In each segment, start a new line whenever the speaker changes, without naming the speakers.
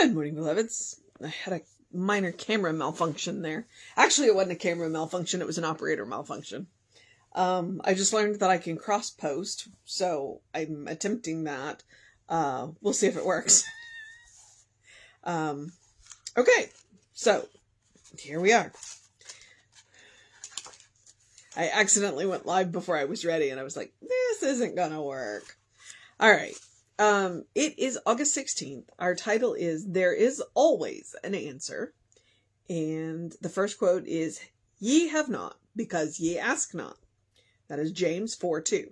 Good morning, beloveds. I had a minor camera malfunction there. Actually, it wasn't a camera malfunction. It was an operator malfunction. I just learned that I can cross post, so I'm attempting that. We'll see if it works. Okay, so here we are. I accidentally went live before I was ready, and I was like, this isn't gonna work. All right. It is August 16th. Our title is There Is Always an Answer. And the first quote is, Ye have not, because ye ask not. That is James 4:2.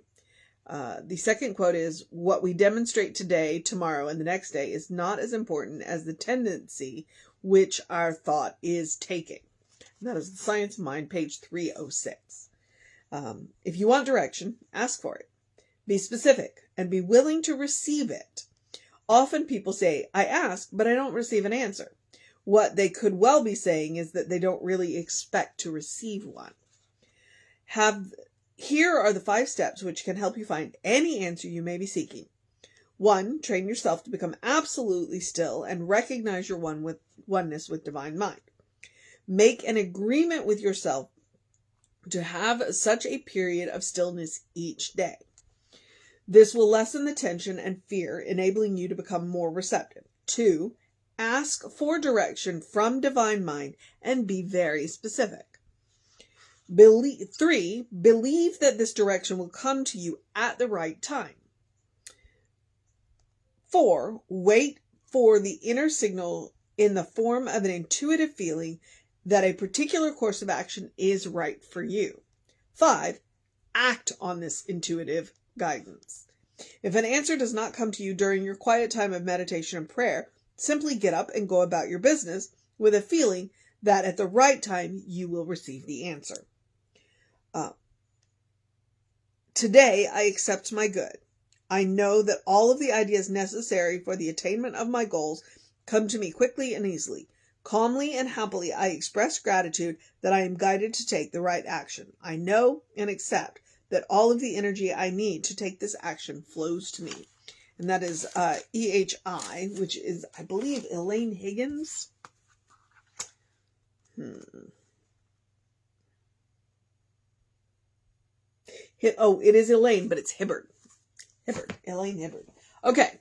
The second quote is, What we demonstrate today, tomorrow, and the next day is not as important as the tendency which our thought is taking. And that is the Science of Mind, page 306. If you want direction, ask for it. Be specific and be willing to receive it. Often people say, I ask, but I don't receive an answer. What they could well be saying is that they don't really expect to receive one. Here are the 5 steps which can help you find any answer you may be seeking. 1. Train yourself to become absolutely still and recognize your oneness with divine mind. Make an agreement with yourself to have such a period of stillness each day. This will lessen the tension and fear, enabling you to become more receptive. 2. Ask for direction from divine mind and be very specific. 3. Believe that this direction will come to you at the right time. 4. Wait for the inner signal in the form of an intuitive feeling that a particular course of action is right for you. 5. Act on this intuitive guidance. If an answer does not come to you during your quiet time of meditation and prayer, simply get up and go about your business with a feeling that at the right time you will receive the answer. Today I accept my good. I know that all of the ideas necessary for the attainment of my goals come to me quickly and easily. Calmly and happily I express gratitude that I am guided to take the right action. I know and accept that all of the energy I need to take this action flows to me. And that is EHI, which is, I believe, Elaine Higgins. It is Elaine, but it's Hibbard. Elaine Hibbard. Okay.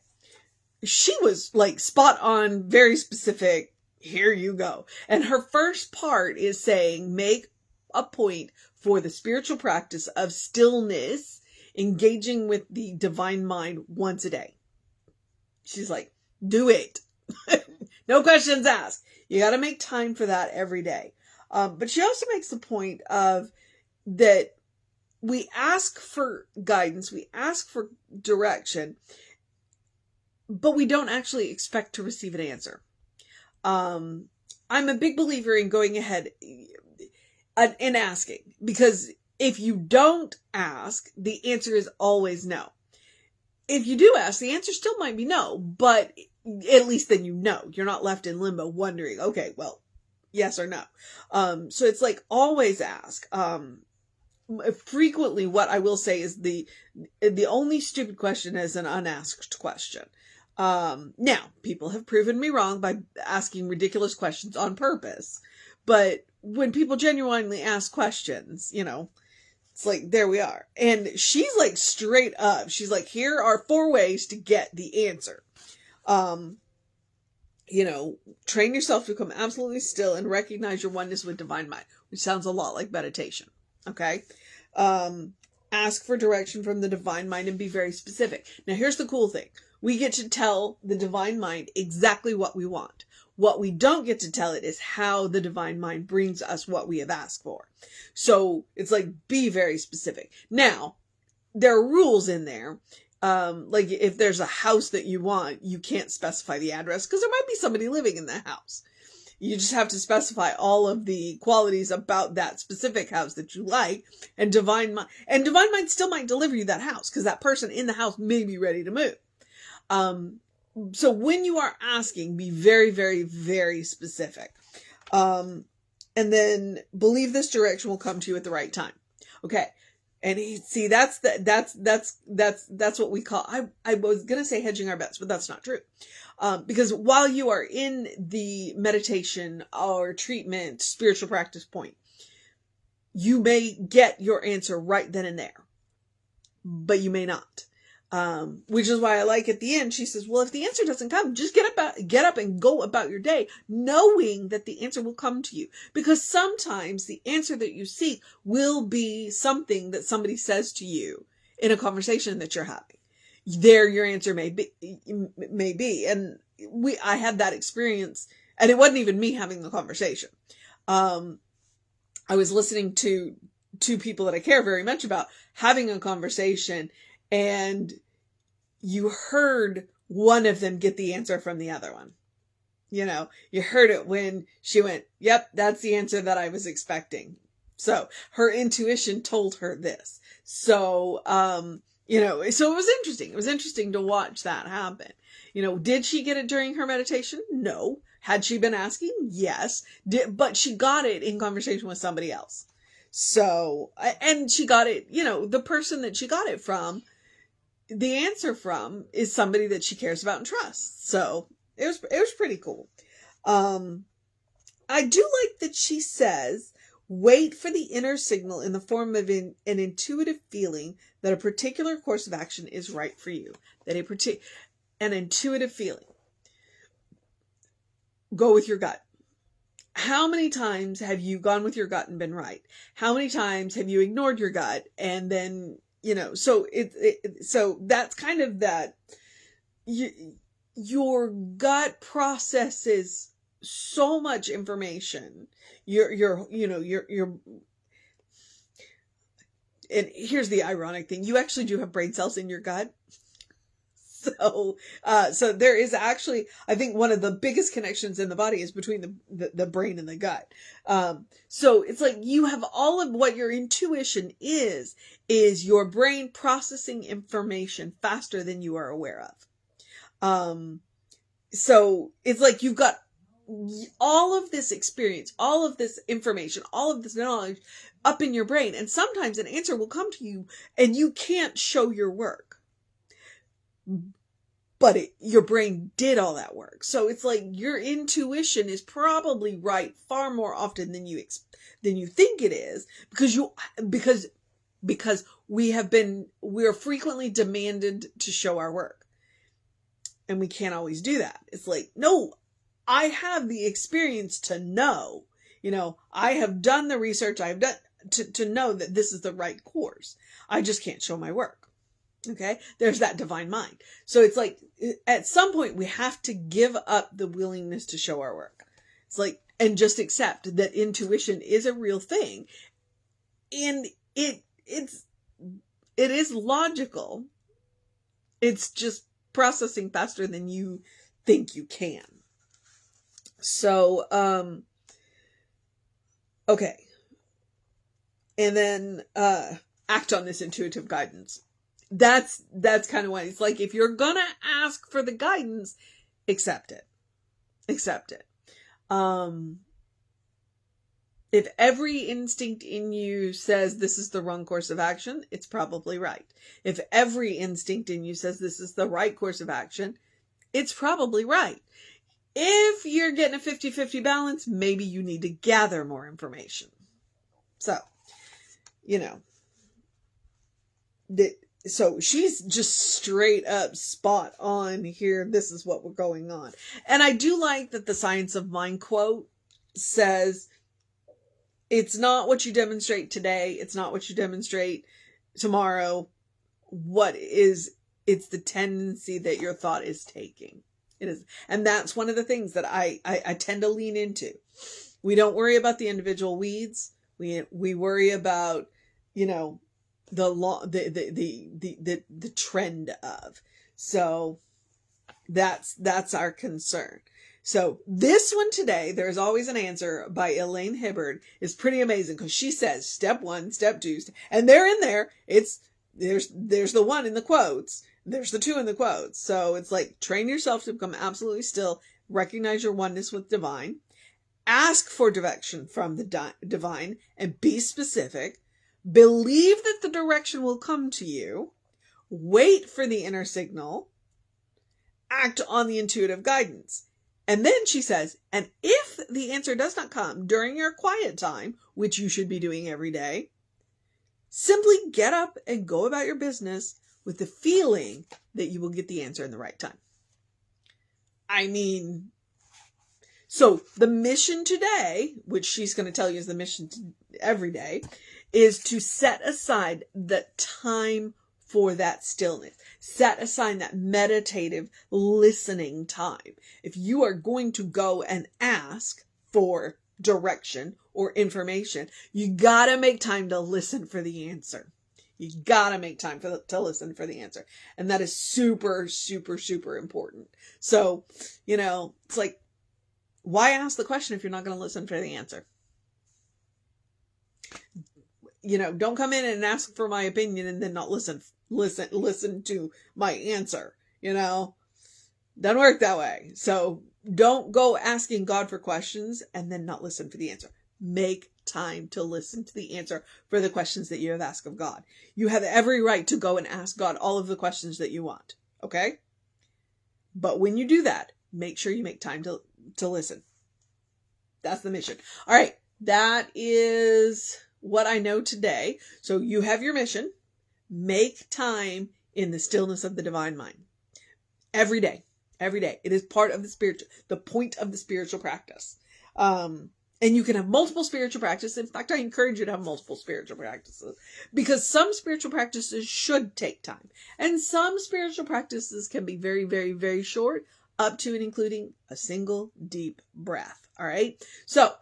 She was like spot on, very specific. Here you go. And her first part is saying, make a point for the spiritual practice of stillness, engaging with the divine mind once a day. She's like, do it. No questions asked. You got to make time for that every day. But she also makes the point of that we ask for guidance, we ask for direction, but we don't actually expect to receive an answer. I'm a big believer in going ahead and asking, because if you don't ask, the answer is always no. If you do ask, the answer still might be no, but at least then you know. You're not left in limbo wondering, okay, well, yes or no. So it's like always ask. Frequently what I will say is the only stupid question is an unasked question. Now, people have proven me wrong by asking ridiculous questions on purpose. But when people genuinely ask questions, it's like, there we are. And she's like straight up. She's like, here are 4 ways to get the answer. Train yourself to become absolutely still and recognize your oneness with divine mind, which sounds a lot like meditation. Okay. Ask for direction from the divine mind and be very specific. Now, here's the cool thing. We get to tell the divine mind exactly what we want. What we don't get to tell it is how the divine mind brings us what we have asked for. So it's like, be very specific. Now, there are rules in there. Like if there's a house that you want, you can't specify the address because there might be somebody living in the house. You just have to specify all of the qualities about that specific house that you like, and divine mind still might deliver you that house because that person in the house may be ready to move. So when you are asking, be very, very, very specific. And then believe this direction will come to you at the right time. Okay. And that's what we call, I was going to say hedging our bets, but that's not true. Because while you are in the meditation or treatment, spiritual practice point, you may get your answer right then and there, but you may not. Which is why I like at the end, she says, well, if the answer doesn't come, just get up and go about your day, knowing that the answer will come to you. Because sometimes the answer that you seek will be something that somebody says to you in a conversation that you're having. There, your answer may be. And I had that experience, and it wasn't even me having the conversation. I was listening to two people that I care very much about having a conversation, and you heard one of them get the answer from the other one. You know, you heard it when she went, yep, that's the answer that I was expecting. So her intuition told her this. So, you know, so it was interesting. It was interesting to watch that happen. You know, did she get it during her meditation? No. Had she been asking? Yes. But she got it in conversation with somebody else. So, and she got it, you know, the person that she got it from, the answer from, is somebody that she cares about and trusts. So it was pretty cool. I do like that she says, wait for the inner signal in the form of an intuitive feeling that a particular course of action is right for you. An intuitive feeling. Go with your gut. How many times have you gone with your gut and been right? How many times have you ignored your gut and then, you know, so so that's kind of that. Your gut processes so much information. And here's the ironic thing. You actually do have brain cells in your gut. So there is actually, I think one of the biggest connections in the body is between the brain and the gut. So it's like you have all of what your intuition is your brain processing information faster than you are aware of. So it's like you've got all of this experience, all of this information, all of this knowledge up in your brain. And sometimes an answer will come to you and you can't show your work. But your brain did all that work. So it's like your intuition is probably right far more often than you think it is, because we are frequently demanded to show our work. And we can't always do that. It's like, no, I have the experience to know, you know, I have done the research, I've done to know that this is the right course. I just can't show my work. Okay, there's that divine mind. So it's like, at some point we have to give up the willingness to show our work. It's like, and just accept that intuition is a real thing. And it is logical. It's just processing faster than you think you can. So, okay. And then, act on this intuitive guidance. That's kind of what it's like. If you're gonna ask for the guidance, accept it. If every instinct in you says this is the wrong course of action, it's probably right. If every instinct in you says this is the right course of action, it's probably right. If you're getting a 50-50 balance, maybe you need to gather more information. So, you know, so she's just straight up spot on here. This is what we're going on. And I do like that the Science of Mind quote says, it's not what you demonstrate today. It's not what you demonstrate tomorrow. It's the tendency that your thought is taking. It is. And that's one of the things that I tend to lean into. We don't worry about the individual weeds. We worry about, you know, the trend of. So that's our concern. So this one today, There's Always an Answer by Elaine Hibbard, is pretty amazing because she says step 1, step 2, and they're in there. There's the 1 in the quotes. There's the 2 in the quotes. So it's like, train yourself to become absolutely still, recognize your oneness with divine, ask for direction from the divine and be specific, Believe that the direction will come to you. Wait for the inner signal. Act on the intuitive guidance. And then she says, and if the answer does not come during your quiet time, which you should be doing every day, simply get up and go about your business with the feeling that you will get the answer in the right time. I mean, so the mission today, which she's going to tell you is the mission every day, is to set aside the time for that stillness. Set aside that meditative listening time. If you are going to go and ask for direction or information, you gotta make time to listen for the answer. You gotta make time to listen for the answer. And that is super, super, super important. So, it's like, why ask the question if you're not going to listen for the answer? Don't come in and ask for my opinion and then not listen to my answer. Doesn't work that way. So don't go asking God for questions and then not listen for the answer. Make time to listen to the answer for the questions that you have asked of God. You have every right to go and ask God all of the questions that you want. Okay? But when you do that, make sure you make time to listen. That's the mission. All right. That is what I know today. So you have your mission. Make time in the stillness of the divine mind. Every day. Every day. It is part of the point of the spiritual practice. And you can have multiple spiritual practices. In fact, I encourage you to have multiple spiritual practices because some spiritual practices should take time. And some spiritual practices can be very, very, very short, up to and including a single deep breath. All right. So,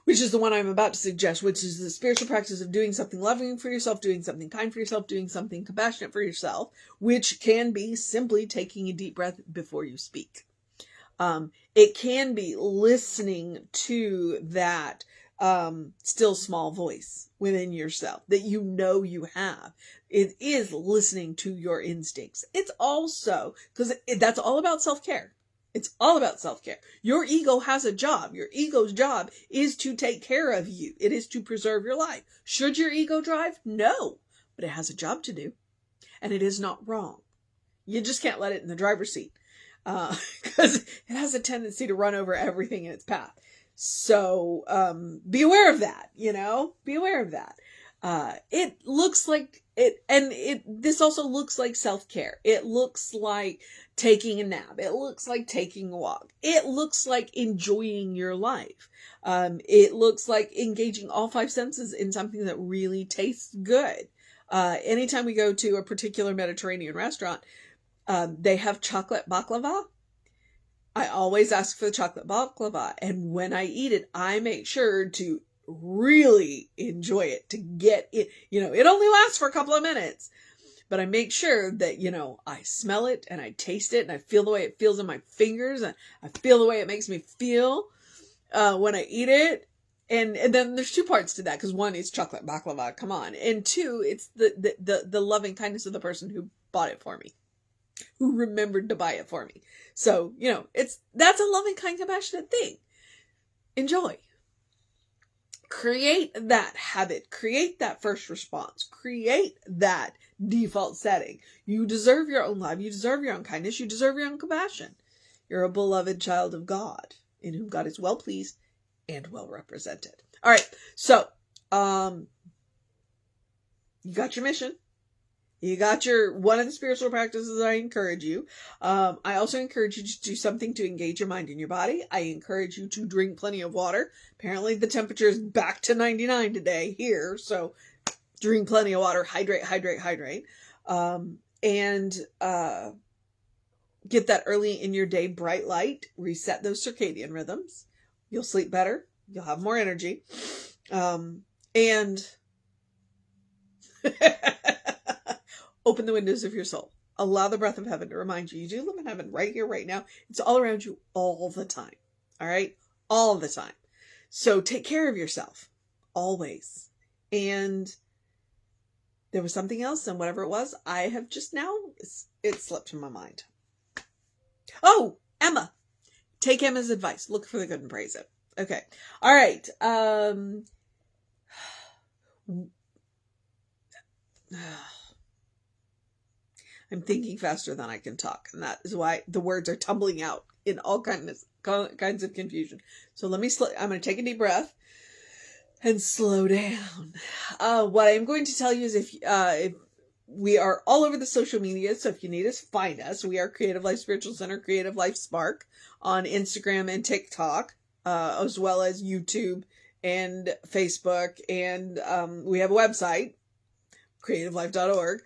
which is the one I'm about to suggest, which is the spiritual practice of doing something loving for yourself, doing something kind for yourself, doing something compassionate for yourself, which can be simply taking a deep breath before you speak. It can be listening to that still small voice within yourself that you have. It is listening to your instincts. It's also, because that's all about self-care. It's all about self-care. Your ego has a job. Your ego's job is to take care of you. It is to preserve your life. Should your ego drive? No, but it has a job to do, and it is not wrong. You just can't let it in the driver's seat. Because it has a tendency to run over everything in its path. So, be aware of that, be aware of that. It looks like this also looks like self-care. It looks like taking a nap. It looks like taking a walk. It looks like enjoying your life. It looks like engaging all five senses in something that really tastes good. Anytime we go to a particular Mediterranean restaurant, they have chocolate baklava. I always ask for the chocolate baklava. And when I eat it, I make sure to really enjoy it, to get it. It only lasts for a couple of minutes, but I make sure that, I smell it and I taste it and I feel the way it feels in my fingers and I feel the way it makes me feel, when I eat it. And then there's two parts to that, because one is chocolate baklava. Come on. And two, it's the loving kindness of the person who bought it for me, who remembered to buy it for me. So, that's a loving, kind, compassionate thing. Enjoy. Create that habit. Create that first response. Create that default setting. You deserve your own love. You deserve your own kindness. You deserve your own compassion. You're a beloved child of God, in whom God is well pleased and well represented. All right. So, you got your mission. You got one of the spiritual practices I encourage you. I also encourage you to do something to engage your mind and your body. I encourage you to drink plenty of water. Apparently the temperature is back to 99 today here. So drink plenty of water, hydrate. And get that early in your day bright light, reset those circadian rhythms. You'll sleep better. You'll have more energy. And open the windows of your soul. Allow the breath of heaven to remind you. You do live in heaven right here, right now. It's all around you all the time. All right? All the time. So take care of yourself. Always. And there was something else, and whatever it was, I have just now, it slipped from my mind. Oh, Emma. Take Emma's advice. Look for the good and praise it. Okay. All right. I'm thinking faster than I can talk, and that is why the words are tumbling out in all kinds of confusion. So let me, I'm going to take a deep breath and slow down. What I'm going to tell you is if we are all over the social media, so if you need us, find us. We are Creative Life Spiritual Center, Creative Life Spark on Instagram and TikTok, as well as YouTube and Facebook. And we have a website, creativelife.org.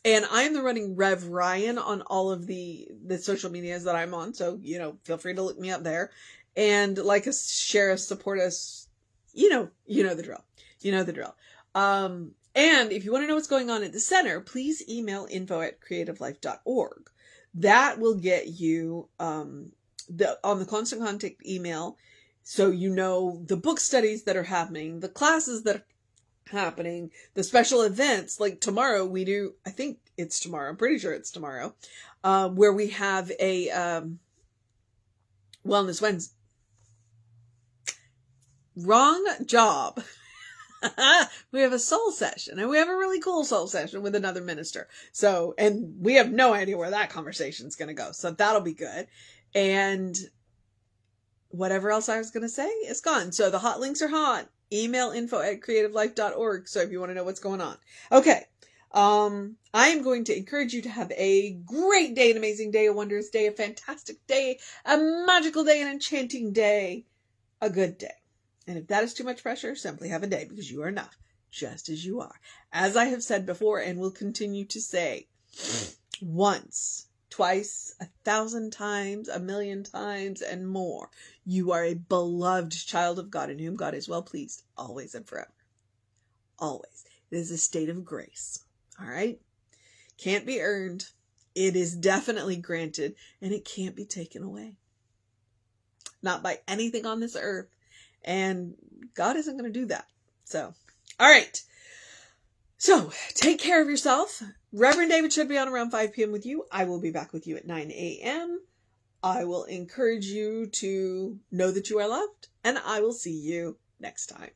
And I'm the running Rev Ryan on all of the social medias that I'm on. So, feel free to look me up there and like us, share us, support us. You know the drill. You know the drill. And if you want to know what's going on at the center, please email info@creativelife.org. That will get you on the constant contact email. So the book studies that are happening, the classes that are happening, the special events. Like tomorrow we do, I think it's tomorrow, I'm pretty sure it's tomorrow, where we have a Wellness Wednesday. Wrong job. We have a soul session, and we have a really cool soul session with another minister. So, and we have no idea where that conversation is going to go. So that'll be good. And whatever else I was going to say is gone. So the hot links are hot. Email info@creativelife.org. So if you want to know what's going on. Okay. I am going to encourage you to have a great day, an amazing day, a wondrous day, a fantastic day, a magical day, an enchanting day, a good day. And if that is too much pressure, simply have a day, because you are enough, just as you are. As I have said before and will continue to say, once, twice, 1,000 times, 1,000,000 times, and more, you are a beloved child of God in whom God is well pleased, always and forever. Always. It is a state of grace. All right? Can't be earned. It is definitely granted, and it can't be taken away. Not by anything on this earth. And God isn't going to do that. So, all right. So, take care of yourself. Reverend David should be on around 5 p.m. with you. I will be back with you at 9 a.m. I will encourage you to know that you are loved, and I will see you next time.